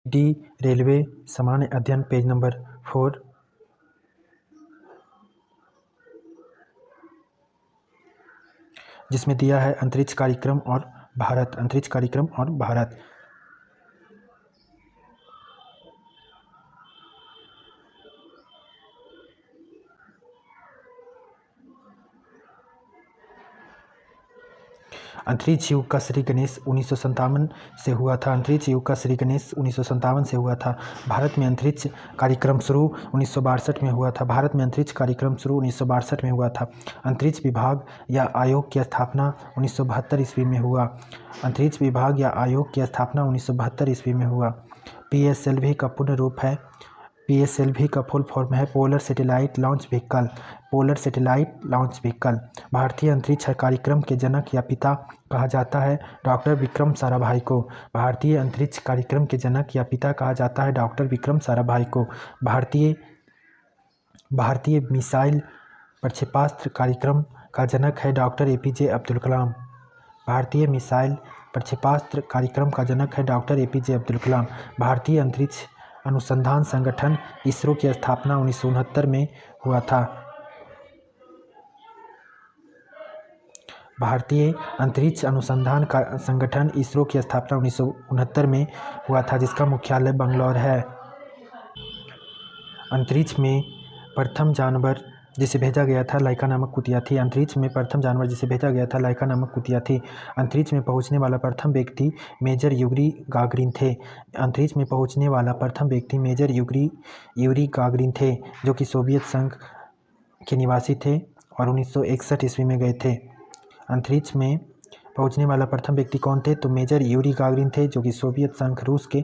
D railway सामान्य अध्ययन page number 4, जिसमें दिया है अंतरिक्ष कार्यक्रम और भारत। अंतरिक्ष कार्यक्रम और भारत। अंतरिक्ष युग का श्री गणेश 1957 से हुआ था। अंतरिक्ष युग का श्री गणेश 1957 से हुआ था। भारत में अंतरिक्ष कार्यक्रम शुरू 1962 में हुआ था। भारत में अंतरिक्ष कार्यक्रम शुरू 1962 में हुआ था। अंतरिक्ष विभाग या आयोग की स्थापना 1972 ईस्वी में हुआ। अंतरिक्ष विभाग या आयोग की स्थापना 1972 ईस्वी में हुआ। PSLV का पूर्ण रूप है, PSLV का फुल फॉर्म है polar satellite launch vehicle. Polar satellite launch vehicle. भारतीय अंतरिक्ष कार्यक्रम के जनक या पिता कहा जाता है डॉक्टर विक्रम साराभाई को। भारतीय अंतरिक्ष कार्यक्रम के जनक या पिता कहा जाता है डॉक्टर विक्रम साराभाई को। भारतीय मिसाइल प्रक्षेपास्त्र कार्यक्रम का जनक है डॉक्टर APJ अब्दुल कलाम। भारतीय मिसाइल प्रक्षेपास्त्र कार्यक्रम का जनक है डॉक्टर APJ अब्दुल कलाम। भारतीय अंतरिक्ष अनुसंधान संगठन इसरो की स्थापना 1969 में हुआ था। भारतीय अंतरिक्ष अनुसंधान का संगठन इसरो की स्थापना 1969 में हुआ था, जिसका मुख्यालय बंगलौर है। अंतरिक्ष में प्रथम जानवर जिसे भेजा गया था लाइका नामक कुतिया थी। अंतरिक्ष में प्रथम जानवर जिसे भेजा गया था लाइका नामक कुतिया थी। अंतरिक्ष में पहुंचने वाला प्रथम व्यक्ति मेजर यूरी गागरिन थे। अंतरिक्ष में पहुंचने वाला प्रथम व्यक्ति मेजर यूरी गागरिन थे, जो कि सोवियत संघ के निवासी थे और 1961 ईस्वी में गए थे। अंतरिक्ष में पहुंचने वाला प्रथम व्यक्ति कौन थे? तो मेजर यूरी गागरिन थे, जो कि सोवियत संघ रूस के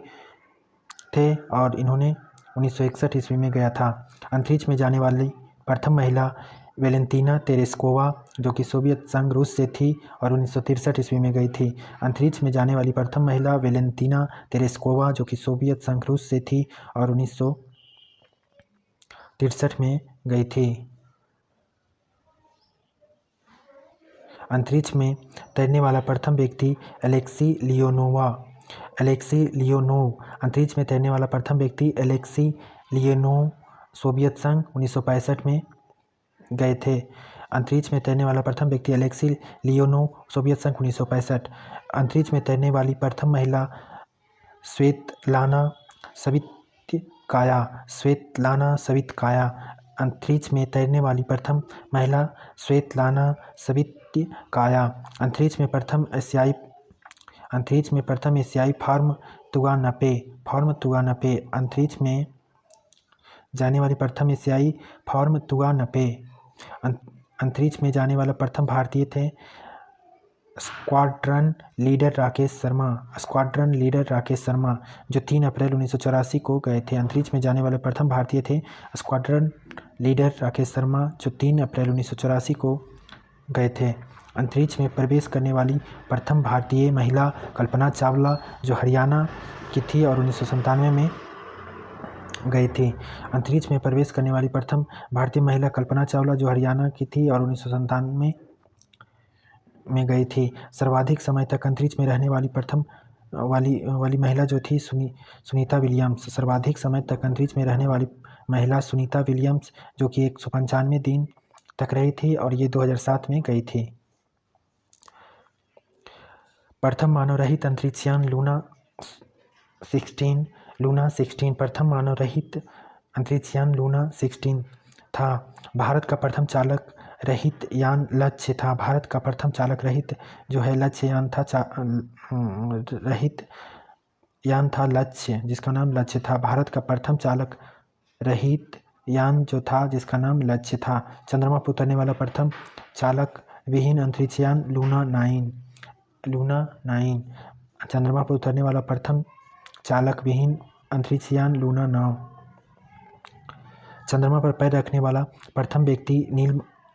थे और इन्होंने 1961 ईस्वी में गया था। अंतरिक्ष में जाने वाली प्रथम महिला वेलेंतीना तेरेस्कोवा, जो कि सोवियत संघ रूस से थी और 1963 ईस्वी में गई थी। अंतरिक्ष में जाने वाली प्रथम महिला वेलेंतीना तेरेस्कोवा, जो कि सोवियत संघ रूस से थी और 1963 में गई थी। अंतरिक्ष में तैरने वाला प्रथम व्यक्ति एलेक्सी लियोनोव। अंतरिक्ष में तैरने वाला प्रथम व्यक्ति एलेक्सी लियोनोव सोवियत संघ 1965 में गए थे। अंतरिक्ष में तैरने वाला प्रथम व्यक्ति एलेक्सी लियोनोव सोवियत संघ 1965। अंतरिक्ष में तैरने वाली प्रथम महिला स्वेतलाना सवितकाया। अंतरिक्ष में तैरने वाली प्रथम महिला स्वेतलाना सवितकाया। अंतरिक्ष में प्रथम एशियाई फॉर्म तुगानपे। अंतरिक्ष में जाने वाली प्रथम एशियाई फॉर्म तुगानपे। अंतरिक्ष में जाने वाला प्रथम भारतीय थे स्क्वाड्रन लीडर राकेश शर्मा, जो 3 अप्रैल 1984 को गए थे। अंतरिक्ष में जाने वाले प्रथम भारतीय थे स्क्वाड्रन लीडर राकेश शर्मा, जो 3 अप्रैल 1984 को गए थे। अंतरिक्ष में प्रवेश करने वाली प्रथम भारतीय महिला कल्पना चावला, जो हरियाणा की थी और 1997 में गई थी। अंतरिक्ष में प्रवेश करने वाली प्रथम भारतीय महिला कल्पना चावला, जो हरियाणा की थी और 1997 में गई थी। सर्वाधिक समय तक अंतरिक्ष में रहने वाली प्रथम वाली महिला जो थी सुनीता विलियम्स। सर्वाधिक समय तक अंतरिक्ष में रहने वाली महिला सुनीता विलियम्स, जो कि 195 दिन तक रही थी और ये 2007 में गई थी। प्रथम मानव रहित अंतरिक्षयान लूना 16 प्रथम मानव रहित अंतरिक्षयान लूना 16 था। भारत का प्रथम चालक रहित यान लक्ष्य था। भारत का प्रथम चालक रहित जो है लक्ष्य यान था, रहित यान था लक्ष्य, जिसका नाम लक्ष्य था। भारत का प्रथम चालक रहित यान जो था, जिसका नाम लक्ष्य था। चंद्रमा पर उतरने वाला प्रथम चालक विहीन अंतरिक्षयान लूना 9। चंद्रमा पर उतरने वाला प्रथम चालक विहीन अंतरिक्षयान लूना 9। चंद्रमा पर पैर रखने वाला प्रथम व्यक्ति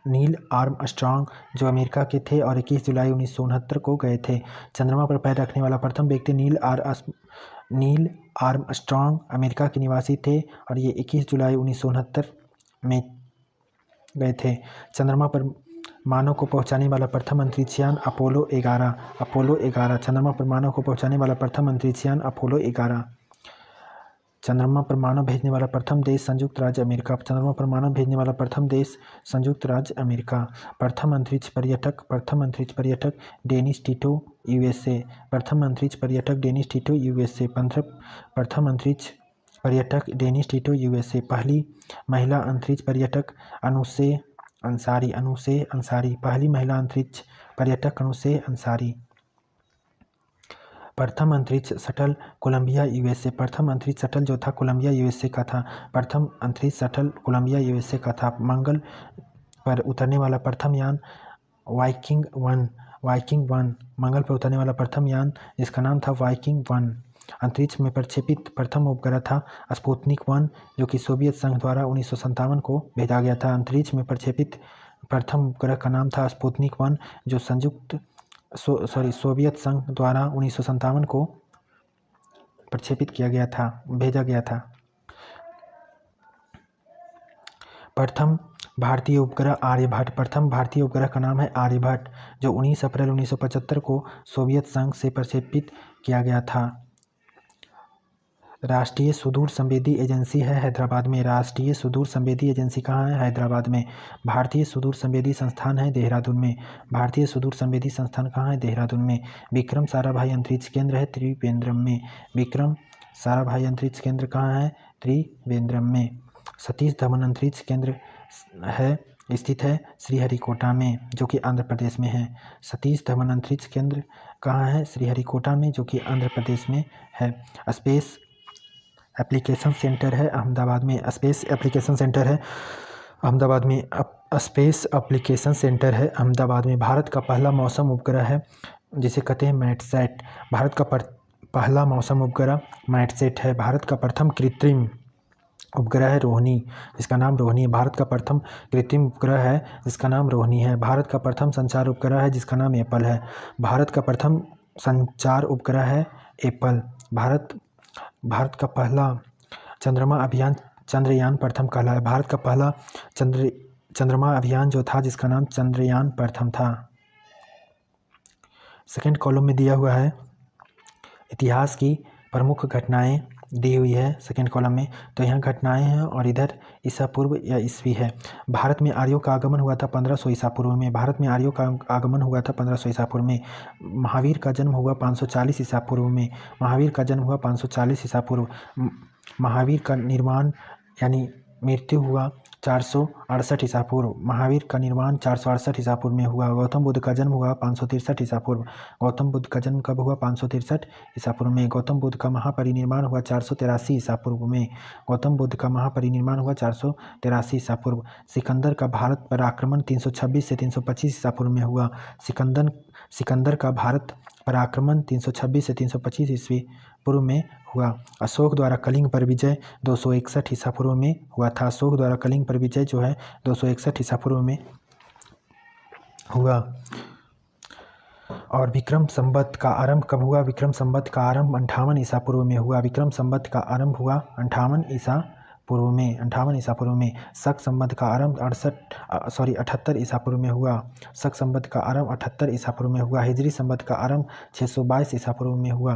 नील आर्मस्ट्रॉन्ग, जो अमेरिका के थे और 21 जुलाई 1969 को गए थे। चंद्रमा पर पैर रखने वाला प्रथम व्यक्ति नील आर्मस्ट्रॉन्ग अमेरिका के निवासी थे और ये 21 जुलाई 1969 में गए थे। चंद्रमा पर मानव को पहुंचाने वाला प्रथम अंतरिक्षयान अपोलो 11। चंद्रमा पर मानव को पहुंचाने वाला प्रथम अंतरिक्षयान अपोलो 11। चंद्रमा पर मानव भेजने वाला प्रथम देश संयुक्त राज्य अमेरिका। चंद्रमा पर मानव भेजने वाला प्रथम देश संयुक्त राज्य अमेरिका। प्रथम अंतरिक्ष पर्यटक डेनिस टिटो यूएसए। प्रथम अंतरिक्ष पर्यटक डेनिस टिटो यूएसए। प्रथम अंतरिक्ष पर्यटक डेनिस टिटो यूएसए। पहली महिला अंतरिक्ष पर्यटक अनुसे अंसारी। पहली महिला अंतरिक्ष पर्यटक अनुसे अंसारी। प्रथम अंतरिक्ष शटल कोलंबिया यूएसए। प्रथम अंतरिक्ष शटल जो था कोलंबिया यूएसए का था। प्रथम अंतरिक्ष शटल कोलंबिया यूएसए का था। मंगल पर उतरने वाला प्रथम यान वाइकिंग वन। मंगल पर उतरने वाला प्रथम यान जिसका नाम था वाइकिंग वन। अंतरिक्ष में प्रक्षेपित प्रथम उपग्रह था स्पुतनिक 1 जो कि सोवियत संघ द्वारा 1957 को भेजा गया था। अंतरिक्ष में प्रक्षेपित प्रथम उपग्रह का नाम था स्पुतनिक 1 जो सोवियत संघ द्वारा 1957 को प्रक्षेपित किया गया था, भेजा गया था। प्रथम भारतीय उपग्रह आर्यभट्ट। प्रथम भारतीय उपग्रह का नाम है आर्यभट्ट जो 19 अप्रैल 1975 को सोवियत संघ से प्रक्षेपित किया गया था। राष्ट्रीय सुदूर संवेदी एजेंसी है हैदराबाद में। राष्ट्रीय सुदूर संवेदी एजेंसी कहाँ है? हैदराबाद में। भारतीय सुदूर संवेदी संस्थान है देहरादून में। भारतीय सुदूर संवेदी संस्थान कहाँ है? देहरादून में। विक्रम साराभाई अंतरिक्ष केंद्र है त्रिवेंद्रम में। विक्रम साराभाई अंतरिक्ष केंद्र कहाँ है? त्रिवेंद्रम में। सतीश धवन अंतरिक्ष केंद्र है स्थित है श्रीहरिकोटा में जो कि आंध्र प्रदेश में है। सतीश धवन अंतरिक्ष केंद्र कहाँ है? श्रीहरिकोटा में जो कि आंध्र प्रदेश में है। स्पेस एप्लीकेशन सेंटर है अहमदाबाद में। स्पेस एप्लीकेशन सेंटर है अहमदाबाद में। स्पेस एप्लीकेशन सेंटर है अहमदाबाद में। भारत का पहला मौसम उपग्रह है जिसे कहते हैं मैटसैट। भारत का पहला मौसम उपग्रह मैटसैट है। भारत का प्रथम कृत्रिम उपग्रह है रोहिणी जिसका नाम रोहिणी है। भारत का प्रथम कृत्रिम उपग्रह है जिसका नाम रोहिणी है। भारत का प्रथम संचार उपग्रह है जिसका नाम एप्पल है। भारत का प्रथम संचार उपग्रह है एप्पल। भारत का पहला चंद्रमा अभियान चंद्रयान प्रथम कहलाया। भारत का पहला चंद्रमा अभियान जो था जिसका नाम चंद्रयान प्रथम था। सेकंड कॉलम में दिया हुआ है इतिहास की प्रमुख घटनाएं दी हुई है सेकंड कॉलम में। तो यहाँ घटनाएं हैं और इधर ईसा पूर्व या ईस्वी है। भारत में आर्यों का आगमन हुआ था 1500 ईसा पूर्व में। भारत में आर्यों का आगमन हुआ था 1500 ईसा पूर्व में। महावीर का जन्म हुआ 540 ईसा पूर्व में। महावीर का जन्म हुआ 540 ईसा पूर्व। महावीर का निर्माण यानी मृत्यु हुआ 468 ईसा पूर्व। महावीर का निर्माण 468 ईसा पूर्व में हुआ। गौतम बुद्ध का जन्म हुआ 563 ईसा पूर्व। गौतम बुद्ध का जन्म कब हुआ? 563 ईसा पूर्व में। गौतम बुद्ध का महापरिनिर्वाण हुआ 483 ईसा पूर्व में। गौतम बुद्ध का महापरिनिर्वाण हुआ 483 ईसा पूर्व। सिकंदर का भारत पर आक्रमण 326 से 325 ईसा पूर्व में हुआ। सिकंदर का भारत पर आक्रमण 326 से 325 ईस्वी पूर्व में हुआ। अशोक द्वारा कलिंग पर विजय 261 ईसा पूर्व में हुआ था। अशोक द्वारा कलिंग पर विजय जो है 261 ईसा पूर्व में हुआ। और विक्रम संवत का आरंभ कब हुआ? विक्रम संवत का आरंभ 58 ईसा पूर्व में हुआ। विक्रम संवत का आरंभ हुआ 58 ईसा पूर्व में। शक संवत का आरंभ 78 ईसा पूर्व में हुआ। शक संवत का आरंभ 78 ईसा पूर्व में हुआ। हिजरी संवत का आरंभ 622 ईसा पूर्व में हुआ।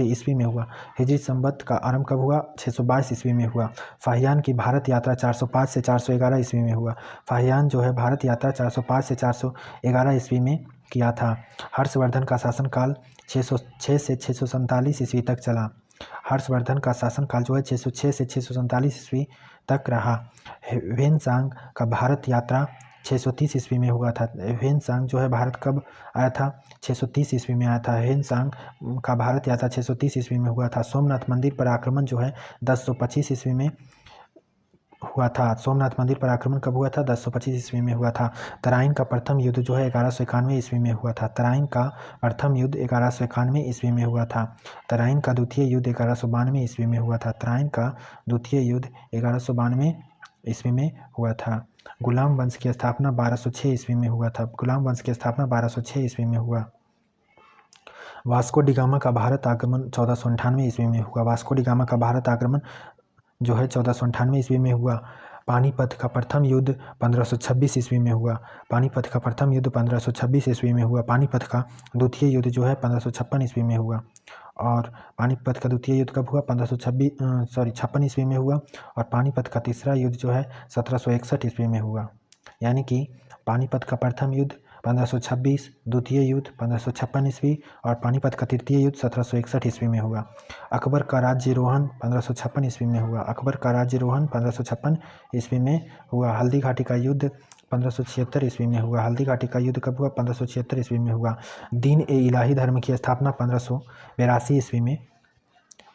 ईस्वी में हुआ। हिजरी संवत का आरंभ कब हुआ? 622 ईस्वी में हुआ। फाहियान की भारत यात्रा 405 से 411 ईस्वी में हुआ। फाहियान जो है भारत यात्रा 405 से 411 ईस्वी में किया था। हर्षवर्धन का शासनकाल 606 से 647 ईस्वी तक चला। हर्षवर्धन का शासनकाल जो है 606 से 647 ईस्वी तक रहा। ह्वेनसांग का भारत यात्रा 630 ईस्वी में हुआ था। ह्वेनसांग जो है भारत कब आया था? 630 ईस्वी में आया था। ह्वेनसांग का भारत यात्रा 630 ईस्वी में हुआ था। सोमनाथ मंदिर पर आक्रमण जो है 1025 ईस्वी में हुआ था। सोमनाथ मंदिर पर आक्रमण कब हुआ था? 1025 ईस्वी में हुआ था। तराइन का प्रथम युद्ध जो है 1191 ईस्वी में हुआ था। तराइन का प्रथम युद्ध 1191 ईस्वी में हुआ था। तराइन का द्वितीय युद्ध 1192 ईस्वी में हुआ था। तराइन का द्वितीय युद्ध 1192 ईस्वी में हुआ था। गुलाम वंश की स्थापना 1206 ईस्वी में हुआ था। गुलाम वंश की स्थापना 1206 ईस्वी में हुआ। वास्को डिगामा का भारत आगमन 1498 ईस्वी में हुआ। वास्को डिगामा का भारत आगमन जो है 1498 ईस्वी में हुआ। पानीपत का प्रथम युद्ध 1526 ईस्वी में हुआ। पानीपत का प्रथम युद्ध 1526 ईस्वी में हुआ। पानीपत का द्वितीय युद्ध जो है 1556 ईस्वी में हुआ। और पानीपत का द्वितीय युद्ध कब हुआ? 56 ईस्वी में हुआ। और पानीपत का तीसरा युद्ध जो है 1761 ईस्वी में हुआ। यानी कि पानीपत का प्रथम युद्ध 1526, द्वितीय युद्ध 1556 ईस्वी और पानीपत का तृतीय युद्ध 1761 ईस्वी में हुआ। अकबर का राज्यरोहण 1556 ईस्वी में हुआ। अकबर का राज्यरोहण 1556 ईस्वी में हुआ। हल्दी घाटी का युद्ध 1576 ईस्वी में हुआ। हल्दी घाटी का युद्ध कब हुआ? 1576 ईस्वी में हुआ। दीन ए इलाही धर्म की स्थापना 1582 ईस्वी में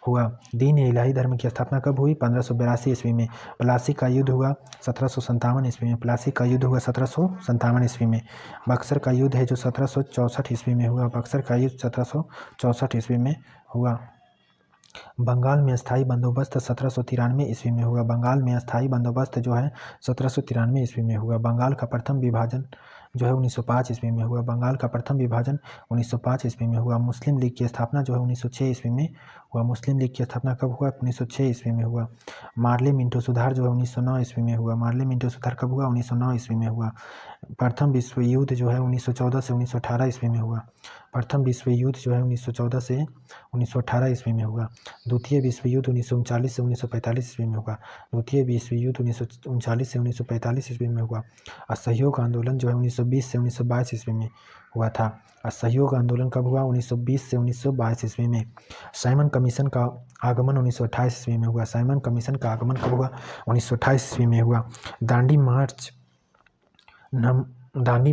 हुआ। दीन ए इलाही धर्म की स्थापना कब हुई? 1582 ईस्वी में। प्लासी का युद्ध हुआ 1757 ईस्वी में। प्लासी का युद्ध हुआ 1757 ईस्वी में। बक्सर का युद्ध है जो 1764 ईस्वी में हुआ। बक्सर का युद्ध 1764 ईस्वी में हुआ। बंगाल में स्थायी बंदोबस्त 1793 ईस्वी में हुआ। बंगाल में स्थायी बंदोबस्त जो है 1793 ईस्वी में हुआ। बंगाल का प्रथम विभाजन जो है 1905 ईस्वी में हुआ। बंगाल का प्रथम विभाजन 1905 ईस्वी में हुआ। मुस्लिम लीग की स्थापना जो है 1906 ईस्वी में हुआ। मुस्लिम लीग की स्थापना कब हुआ? 1906 ईस्वी में हुआ। मार्ले मिंटो सुधार जो है 1909 ईस्वी में हुआ। मार्ले मिंटो सुधार कब हुआ? 1909 ईस्वी में हुआ। प्रथम विश्व युद्ध जो है 1914 से 1918 ईस्वी में हुआ। प्रथम विश्व युद्ध जो है 1914 से 1918 ईस्वी में हुआ। द्वितीय विश्व युद्ध 1939 से 1945 ईस्वी में हुआ। द्वितीय विश्व युद्ध 1939 से 1945 ईस्वी में हुआ। असहयोग आंदोलन जो है 1920 से 1922 ईस्वी में हुआ था। असहयोग आंदोलन कब हुआ? 1920 से 1922 ईस्वी में। साइमन कमीशन का आगमन 1928 ईस्वी में हुआ। साइमन कमीशन का आगमन कब हुआ? 1928 ईस्वी में हुआ। दांडी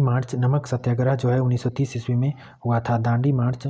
मार्च नमक सत्याग्रह जो है 1930 ईस्वी में हुआ था। दांडी मार्च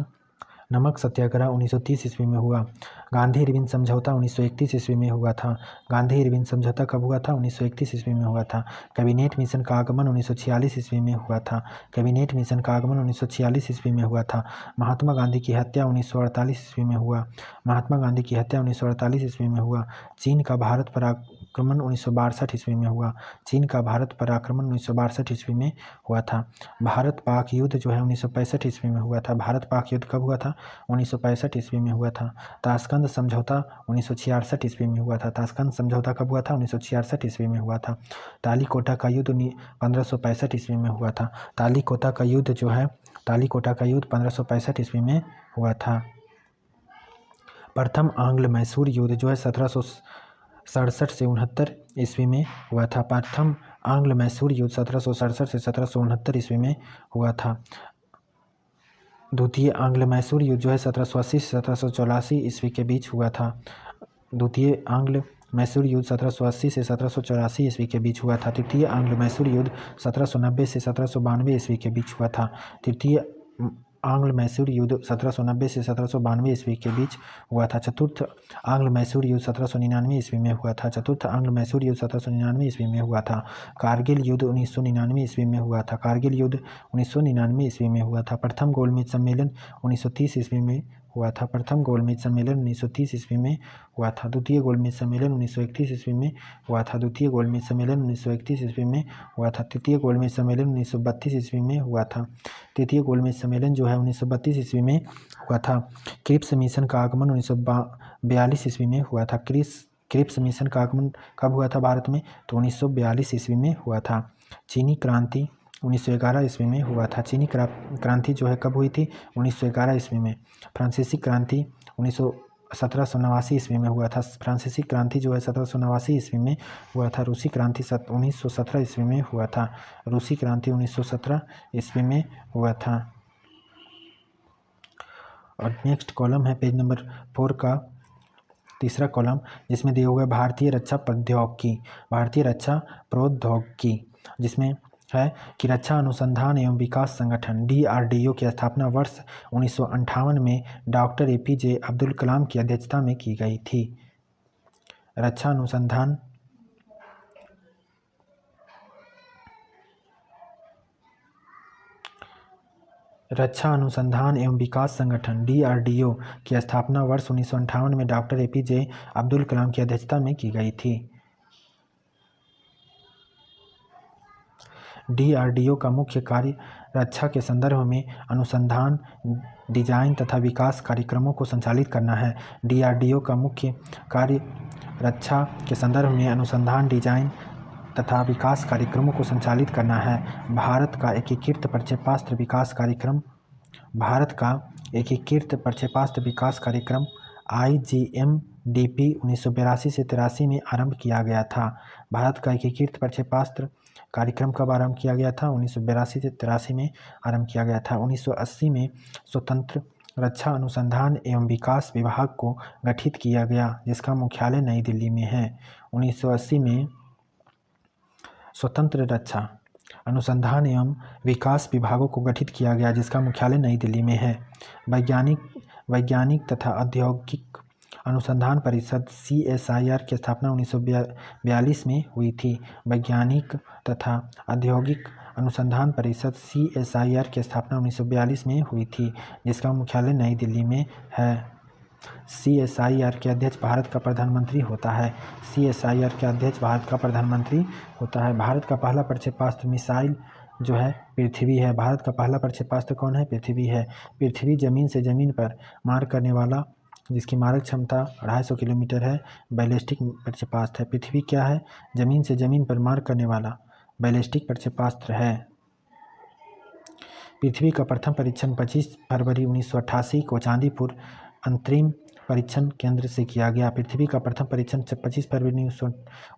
नमक सत्याग्रह 1930 ईस्वी में हुआ। गांधी इरविन समझौता 1931 ईस्वी में हुआ था। गांधी इरविन समझौता कब हुआ था? 1931 ईस्वी में हुआ था। कैबिनेट मिशन का आगमन 1946 ईस्वी में हुआ था। कैबिनेट मिशन का आगमन 1946 ईस्वी में हुआ था। महात्मा गांधी की हत्या 1948 ईस्वी में हुआ। महात्मा गांधी की हत्या 1948 ईस्वी में हुआ। चीन का भारत पर आक्रमण 1962 ईस्वी में हुआ। चीन का भारत पर आक्रमण 1962 ईस्वी में हुआ था। भारत पाक युद्ध जो है 1965 ईस्वी में हुआ था। भारत पाक युद्ध कब हुआ था? 1965 ईस्वी में हुआ था। ताशकंद समझौता 1966 ईस्वी में हुआ था। ताशकंद समझौता कब हुआ था? 1966 ईस्वी में हुआ था। तालीकोटा का युद्ध 1565 ईस्वी में हुआ था। तालीकोटा का युद्ध जो है 1565 ईस्वी में हुआ था। प्रथम आंग्ल मैसूर युद्ध जो है 1767 से 69 ईस्वी में हुआ था। प्रथम आंग्ल मैसूर युद्ध 1767 से 1769 ईस्वी में हुआ था। द्वितीय आंग्ल मैसूर युद्ध जो है 1780 से 1784 ईस्वी के बीच हुआ था। द्वितीय आंग्ल मैसूर युद्ध 1780 से 1784 ईस्वी के बीच हुआ था। तृतीय आंग्ल मैसूर युद्ध 1790 से 1792 ईस्वी के बीच हुआ था। तृतीय आंग्ल मैसूर युद्ध 1790 से 1792 ईस्वी के बीच हुआ था। चतुर्थ आंग्ल मैसूर युद्ध 1799 ईस्वी में हुआ था। चतुर्थ आंग्ल मैसूर युद्ध 1799 ईस्वी में हुआ था। कारगिल युद्ध 1999 ईस्वी में हुआ था। कारगिल युद्ध 1999 ईस्वी में हुआ था। प्रथम गोलमेज सम्मेलन 1930 ईस्वी में हुआ था। प्रथम गोलमेज सम्मेलन 1930 ईस्वी में हुआ था। द्वितीय गोलमेज सम्मेलन 1931 ईस्वी में हुआ था। द्वितीय गोलमेज सम्मेलन 1931 ईस्वी में हुआ था। तृतीय गोलमेज सम्मेलन 1932 ईस्वी में हुआ था। तृतीय गोलमेज सम्मेलन जो है 1932 ईस्वी में हुआ था। क्रिप्स मिशन का आगमन 1942 ईस्वी में हुआ था। क्रिप्स मिशन का आगमन कब हुआ था भारत में? तो 1942 ईस्वी में हुआ था। चीनी क्रांति 1911 ईस्वी में हुआ था। चीनी क्रांति जो है कब हुई थी? 1911 ईस्वी में। फ्रांसीसी क्रांति 1789 ईस्वी में हुआ था। फ्रांसीसी क्रांति जो है 1789 ईस्वी में हुआ था। रूसी क्रांति 1917 ईस्वी में हुआ था। रूसी क्रांति 1917 ईस्वी में हुआ था। और नेक्स्ट कॉलम है पेज नंबर 4 का तीसरा कॉलम, जिसमें दिया हुआ है भारतीय रक्षा प्रौद्योगिकी। भारतीय रक्षा प्रौद्योगिकी जिसमें है कि रक्षा अनुसंधान एवं विकास संगठन DRDO की स्थापना वर्ष 1958 में डॉक्टर APJ अब्दुल कलाम की अध्यक्षता में की गई थी। रक्षा अनुसंधान एवं विकास संगठन DRDO की स्थापना वर्ष 1958 में डॉक्टर APJ अब्दुल कलाम की अध्यक्षता में की गई थी। DRDO का मुख्य कार्य रक्षा के संदर्भ में अनुसंधान, डिजाइन तथा विकास कार्यक्रमों को संचालित करना है। DRDO का मुख्य कार्य रक्षा के संदर्भ में अनुसंधान, डिजाइन तथा विकास कार्यक्रमों को संचालित करना है। भारत का एकीकृत प्रक्षेपास्त्र विकास कार्यक्रम IGMDP 1982 से 83 में आरंभ किया गया था। भारत का एकीकृत प्रक्षेपास्त्र कार्यक्रम कब आरंभ किया गया था? 1982 से 83 में आरंभ किया गया था। 1980 में स्वतंत्र रक्षा अनुसंधान एवं विकास विभाग को गठित किया गया, जिसका मुख्यालय नई दिल्ली में है। 1980 में स्वतंत्र रक्षा अनुसंधान एवं विकास विभागों को गठित किया गया, जिसका मुख्यालय नई दिल्ली में है। वैज्ञानिक तथा औद्योगिक अनुसंधान परिषद CSIR की स्थापना 1942 में हुई थी। वैज्ञानिक तथा औद्योगिक अनुसंधान परिषद CSIR की स्थापना 1942 में हुई थी, जिसका मुख्यालय नई दिल्ली में है। CSIR के अध्यक्ष भारत का प्रधानमंत्री होता है। CSIR के अध्यक्ष भारत का प्रधानमंत्री होता है। भारत का पहला प्रक्षेपास्त्र मिसाइल जो है पृथ्वी है। भारत का पहला प्रक्षेपास्त्र कौन है? पृथ्वी है। पृथ्वी जमीन से जमीन पर मार करने वाला, जिसकी मारक क्षमता 250 किलोमीटर है, बैलिस्टिक प्रक्षेपास्त्र है। पृथ्वी क्या है? जमीन से जमीन पर मार करने वाला बैलिस्टिक प्रक्षेपास्त्र है। पृथ्वी का प्रथम परीक्षण 25 फरवरी 1988 को चांदीपुर अंतरिम परीक्षण केंद्र से किया गया। पृथ्वी का प्रथम परीक्षण 25 फरवरी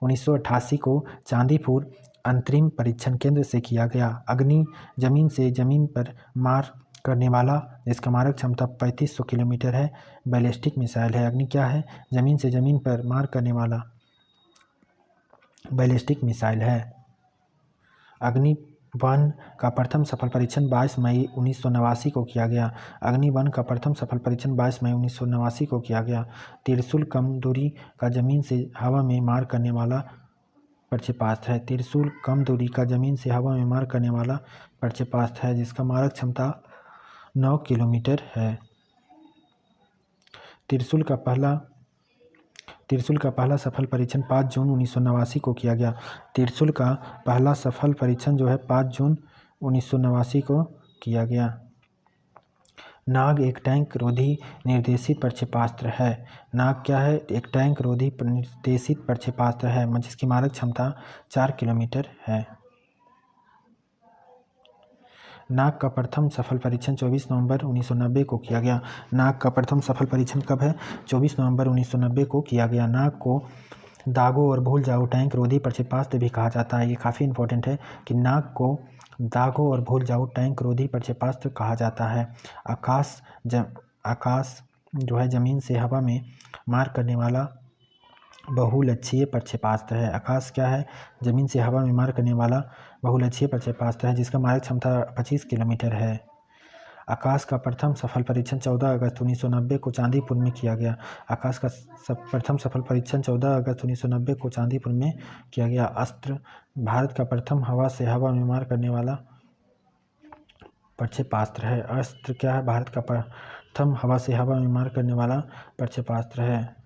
1988 को चांदीपुर अंतरिम परीक्षण केंद्र से किया गया। अग्नि जमीन से जमीन पर मार करने वाला, जिसका मारक क्षमता 3500 किलोमीटर है, बैलिस्टिक मिसाइल है। अग्नि क्या है? जमीन से जमीन पर मार करने वाला बैलिस्टिक मिसाइल है। अग्नि 1 का प्रथम सफल परीक्षण 22 मई 1989 को किया गया। अग्नि 1 का प्रथम सफल परीक्षण 22 मई 1989 को किया गया। त्रिशूल कम दूरी का जमीन से हवा में मार करने वाला प्रक्षेपास्त्र है। त्रिशूल कम दूरी का जमीन से हवा में मार करने वाला प्रक्षेपास्त्र है, जिसका मारक क्षमता 9 किलोमीटर है। त्रिशूल का पहला सफल परीक्षण 5 जून 1989 को किया गया। त्रिशूल का पहला सफल परीक्षण जो है 5 जून 1989 को किया गया। नाग एक टैंक रोधी निर्देशित प्रक्षेपास्त्र है। नाग क्या है? एक टैंक रोधी निर्देशित प्रक्षेपास्त्र है, जिसकी मारक क्षमता 4 किलोमीटर है। नाग का प्रथम सफल परीक्षण 24 नवंबर 1990 को किया गया। नाग का प्रथम सफल परीक्षण कब है? 24 नवंबर 1990 को किया गया। नाग को दागो और भूल जाओ टैंक रोधी प्रक्षेपास्त्र भी कहा जाता है। ये काफ़ी इंपॉर्टेंट है कि नाग को दागो और भूल जाओ टैंक रोधी प्रक्षेपास्त्र कहा जाता है। आकाश जो है जमीन से हवा में मार करने वाला बहुलक्षीय प्रक्षेपास्त्र है। आकाश क्या है? जमीन से हवा में मार करने वाला बहुलक्षीय प्रक्षेपास्त्र है, जिसका मारक क्षमता 25 किलोमीटर है। आकाश का प्रथम सफल परीक्षण 14 अगस्त 1990 को चांदीपुर में किया गया। आकाश का प्रथम सफल परीक्षण 14 अगस्त 1990 को चांदीपुर में किया गया। अस्त्र भारत का प्रथम हवा से हवा में मार करने वाला प्रक्षेपास्त्र है। अस्त्र क्या है? भारत का प्रथम हवा से हवा में मार करने वाला प्रक्षेपास्त्र है।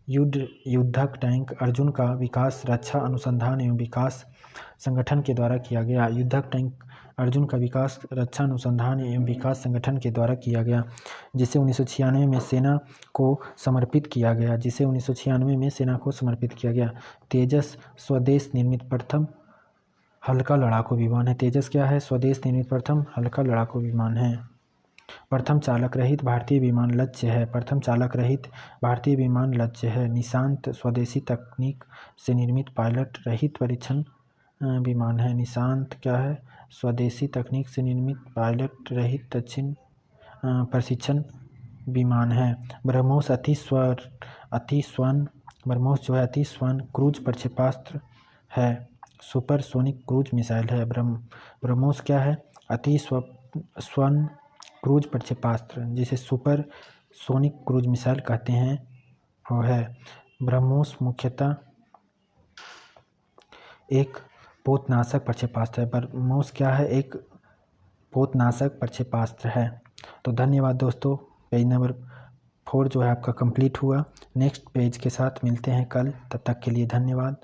युद्धक टैंक अर्जुन का विकास रक्षा अनुसंधान एवं विकास संगठन के द्वारा किया गया। युद्धक टैंक अर्जुन का विकास रक्षा अनुसंधान एवं विकास संगठन के द्वारा किया गया, जिसे 1996 में सेना को समर्पित किया गया। तेजस स्वदेश निर्मित प्रथम हल्का लड़ाकू विमान है। तेजस क्या है? स्वदेश निर्मित प्रथम हल्का लड़ाकू विमान है। प्रथम चालक रहित भारतीय विमान लक्ष्य है। निशांत स्वदेशी तकनीक से निर्मित पायलट रहित परीक्षण विमान है। निशांत क्या है? स्वदेशी तकनीक से निर्मित पायलट रहित प्रशिक्षण विमान है। ब्रह्मोस ब्रह्मोस जो है अति स्वर्ण क्रूज प्रक्षेपास्त्र है। सुपरसोनिक क्रूज मिसाइल है। ब्रह्मोस क्या है? अति स्वर्ण क्रूज प्रक्षेपास्त्र, जिसे सुपर सोनिक क्रूज मिसाइल कहते हैं, वो है। ब्रह्मोस मुख्यतः एक पोतनाशक प्रक्षेपास्त्र है। ब्रह्मोस क्या है? एक पोतनाशक प्रक्षेपास्त्र है। तो धन्यवाद दोस्तों। पेज नंबर 4 जो है आपका कंप्लीट हुआ। नेक्स्ट पेज के साथ मिलते हैं कल, तब तक के लिए धन्यवाद।